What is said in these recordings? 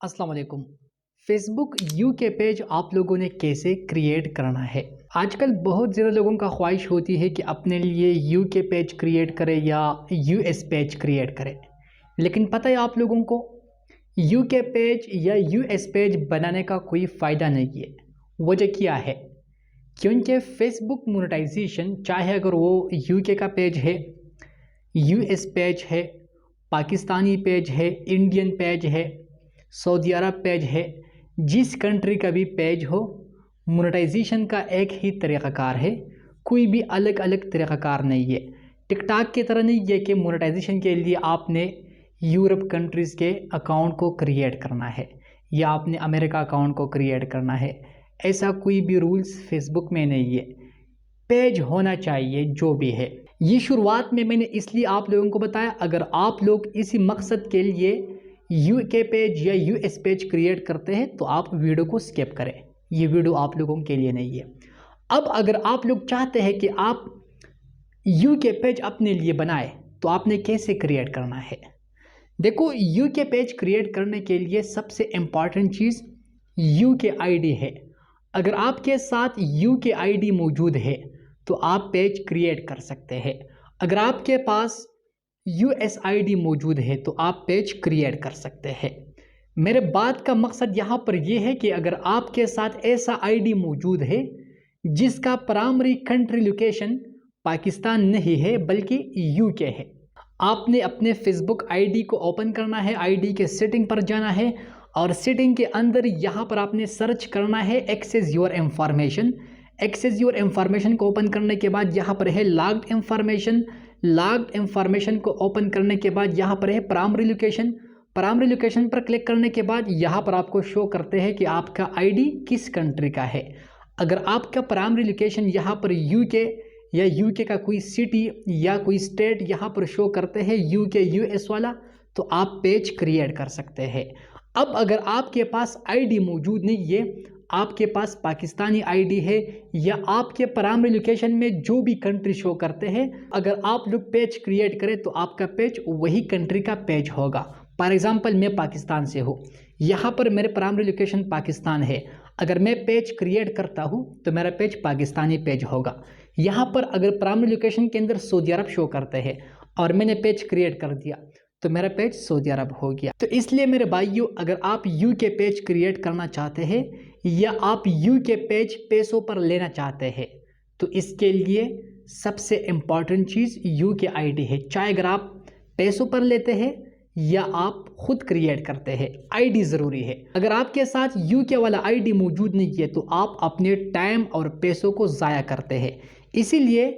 अस्सलाम वालेकुम। Facebook you के पेज आप लोगों ने कैसे क्रिएट करना है। आजकल बहुत ज़्यादा लोगों का ख्वाहिश होती है कि अपने लिए यू के पेज क्रिएट करें या यूएस पेज क्रिएट करें, लेकिन पता है आप लोगों को यू के पेज या यूएस पेज बनाने का कोई फ़ायदा नहीं है। वजह क्या है? क्योंकि फेसबुक मोनेटाइजेशन, चाहे अगर वो यूके का पेज है, यूएस पेज है, पाकिस्तानी पेज है, इंडियन पेज है, सऊदी अरब पेज है, जिस कंट्री का भी पेज हो, मोनेटाइजेशन का एक ही तरीक़ाकार है। कोई भी अलग अलग तरीक़ाकार नहीं है। टिकटॉक की तरह नहीं है कि मोनेटाइजेशन के लिए आपने यूरोप कंट्रीज़ के अकाउंट को क्रिएट करना है या आपने अमेरिका अकाउंट को क्रिएट करना है। ऐसा कोई भी रूल्स फेसबुक में नहीं है। पेज होना चाहिए जो भी है। ये शुरुआत में मैंने इसलिए आप लोगों को बताया, अगर आप लोग इसी मकसद के लिए यूके पेज या यूएस पेज क्रिएट करते हैं तो आप वीडियो को स्किप करें। ये वीडियो आप लोगों के लिए नहीं है। अब अगर आप लोग चाहते हैं कि आप यूके पेज अपने लिए बनाए तो आपने कैसे क्रिएट करना है। देखो, यूके पेज क्रिएट करने के लिए सबसे इम्पॉर्टेंट चीज़ यूके आईडी है। अगर आपके साथ यूके आईडी मौजूद है तो आप पेज क्रिएट कर सकते हैं। अगर आपके पास यूएस आईडी मौजूद है तो आप पेज क्रिएट कर सकते हैं। मेरे बात का मकसद यहाँ पर यह है कि अगर आपके साथ ऐसा आईडी मौजूद है जिसका प्राइमरी कंट्री लोकेशन पाकिस्तान नहीं है बल्कि यूके है, आपने अपने फेसबुक आईडी को ओपन करना है। आईडी के सेटिंग पर जाना है और सेटिंग के अंदर यहाँ पर आपने सर्च करना है access your information. Access your information को ओपन करने के बाद यहाँ पर है लॉग्ड इंफॉर्मेशन। लॉग्ड इंफॉर्मेशन को ओपन करने के बाद यहाँ पर है प्राइमरी लोकेशन। प्राइमरी लोकेशन पर क्लिक करने के बाद यहाँ पर आपको शो करते हैं कि आपका आईडी किस कंट्री का है। अगर आपका प्राइमरी लोकेशन यहाँ पर यूके या यूके का कोई सिटी या कोई स्टेट यहाँ पर शो करते हैं यूके यूएस वाला, तो आप पेज क्रिएट कर सकते हैं। अब अगर आपके पास आईडी मौजूद नहीं है, आपके पास पाकिस्तानी आईडी है या आपके प्राइमरी लोकेशन में जो भी कंट्री शो करते हैं, अगर आप लोग पेज क्रिएट करें तो आपका पेज वही कंट्री का पेज होगा। फॉर एग्जांपल, मैं पाकिस्तान से हूँ, यहाँ पर मेरे प्राइमरी लोकेशन पाकिस्तान है। अगर मैं पेज क्रिएट करता हूँ तो मेरा पेज पाकिस्तानी पेज होगा। यहाँ पर अगर प्राइमरी लोकेशन के अंदर सऊदी अरब शो करते हैं और मैंने पेज क्रिएट कर दिया तो मेरा पेज सऊदी अरब हो गया। तो इसलिए मेरे भाइयों, अगर आप यू के पेज क्रिएट करना चाहते हैं या आप यू के पेज पैसों पर लेना चाहते हैं तो इसके लिए सबसे इम्पॉर्टेंट चीज़ यू के आईडी है। चाहे अगर आप पैसों पर लेते हैं या आप खुद क्रिएट करते हैं, आईडी ज़रूरी है। अगर आपके साथ यू के वाला आईडी मौजूद नहीं है तो आप अपने टाइम और पैसों को ज़ाया करते हैं। इसीलिए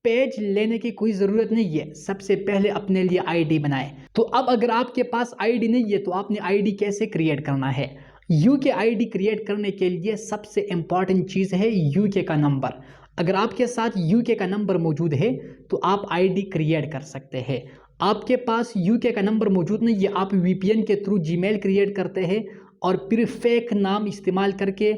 पेज लेने की कोई ज़रूरत नहीं है, सबसे पहले अपने लिए आईडी बनाएं। तो अब अगर आपके पास आईडी नहीं है तो आपने आईडी कैसे क्रिएट करना है। यूके आईडी क्रिएट करने के लिए सबसे इम्पॉर्टेंट चीज़ है यूके का नंबर। अगर आपके साथ यूके का नंबर मौजूद है तो आप आईडी क्रिएट कर सकते हैं। आपके पास यूके का नंबर मौजूद नहीं है, आप वीपीएन के थ्रू जीमेल क्रिएट करते हैं और फिर फेक नाम इस्तेमाल करके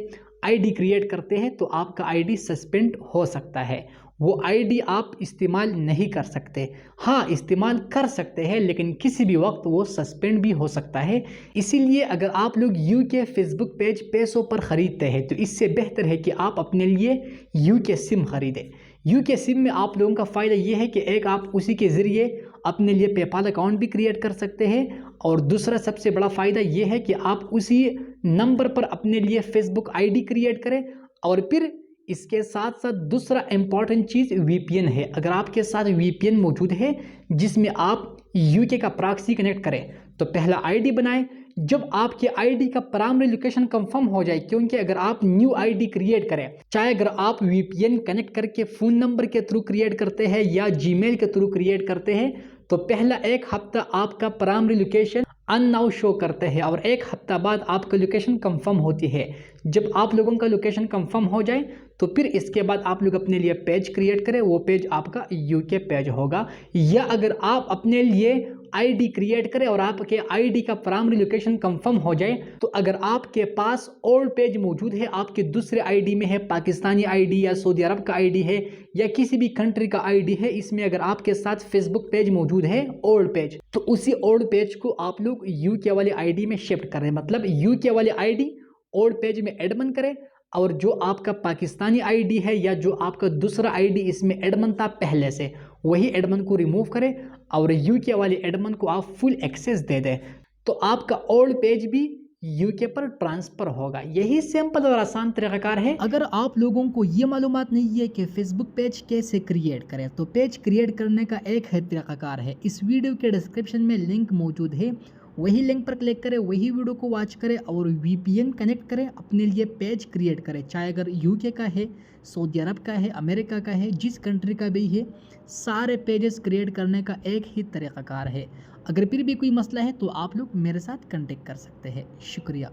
आईडी क्रिएट करते हैं तो आपका आईडी सस्पेंड हो सकता है। वो आईडी आप इस्तेमाल नहीं कर सकते। हाँ, इस्तेमाल कर सकते हैं लेकिन किसी भी वक्त वो सस्पेंड भी हो सकता है। इसीलिए अगर आप लोग यू के फेसबुक पेज पैसों पर ख़रीदते हैं तो इससे बेहतर है कि आप अपने लिए यू के सिम ख़रीदें। यू के सिम में आप लोगों का फ़ायदा ये है कि एक, आप उसी के ज़रिए अपने लिए पेपाल अकाउंट भी क्रिएट कर सकते हैं और दूसरा सबसे बड़ा फ़ायदा ये है कि आप उसी नंबर पर अपने लिए फेसबुक आईडी क्रिएट करें। और फिर इसके साथ साथ दूसरा इम्पॉर्टेंट चीज़ वीपीएन है। अगर आपके साथ वीपीएन मौजूद है जिसमें आप यूके का प्रॉक्सी कनेक्ट करें तो पहला आईडी बनाएं। जब आपके आईडी का प्राइमरी लोकेशन कंफर्म हो जाए, क्योंकि अगर आप न्यू आईडी क्रिएट करें, चाहे अगर आप वीपीएन कनेक्ट करके फ़ोन नंबर के थ्रू क्रिएट करते हैं या जीमेल के थ्रू क्रिएट करते हैं, तो पहला एक हफ्ता आपका प्राइमरी लोकेशन अननाउ शो करते हैं और एक हफ्ता बाद आपका लोकेशन कंफर्म होती है। जब आप लोगों का लोकेशन कंफर्म हो जाए तो फिर इसके बाद आप लोग अपने लिए पेज क्रिएट करें, वो पेज आपका यूके पेज होगा। या अगर आप अपने लिए आईडी क्रिएट करें और आपके आईडी का प्राइमरी लोकेशन कंफर्म हो जाए, तो अगर आपके पास ओल्ड पेज मौजूद है, आपके दूसरे आईडी में है, पाकिस्तानी आईडी या सऊदी अरब का आईडी है या किसी भी कंट्री का आईडी है, इसमें अगर आपके साथ फेसबुक पेज मौजूद है ओल्ड पेज, तो उसी ओल्ड पेज को आप लोग यूके वाले आईडी में शिफ्ट करें। मतलब यूके वाले आईडी ओल्ड पेज में एडमन करें और जो आपका पाकिस्तानी आईडी है या जो आपका दूसरा आईडी इसमें एडमन था पहले से, वही एडमन को रिमूव करें और यूके वाले एडमन को आप फुल एक्सेस दे दें, तो आपका ओल्ड पेज भी यूके पर ट्रांसफर होगा। यही सिंपल और आसान तरीकाकार है। अगर आप लोगों को ये मालूमात नहीं है कि फेसबुक पेज कैसे क्रिएट करें, तो पेज क्रिएट करने का एक है तरीकाकार है। इस वीडियो के डिस्क्रिप्शन में लिंक मौजूद है, वही लिंक पर क्लिक करें, वही वीडियो को वॉच करें और VPN कनेक्ट करें, अपने लिए पेज क्रिएट करें। चाहे अगर यूके का है, सऊदी अरब का है, अमेरिका का है, जिस कंट्री का भी है, सारे पेजेस क्रिएट करने का एक ही तरीकाकार है। अगर फिर भी कोई मसला है तो आप लोग मेरे साथ कांटेक्ट कर सकते हैं। शुक्रिया।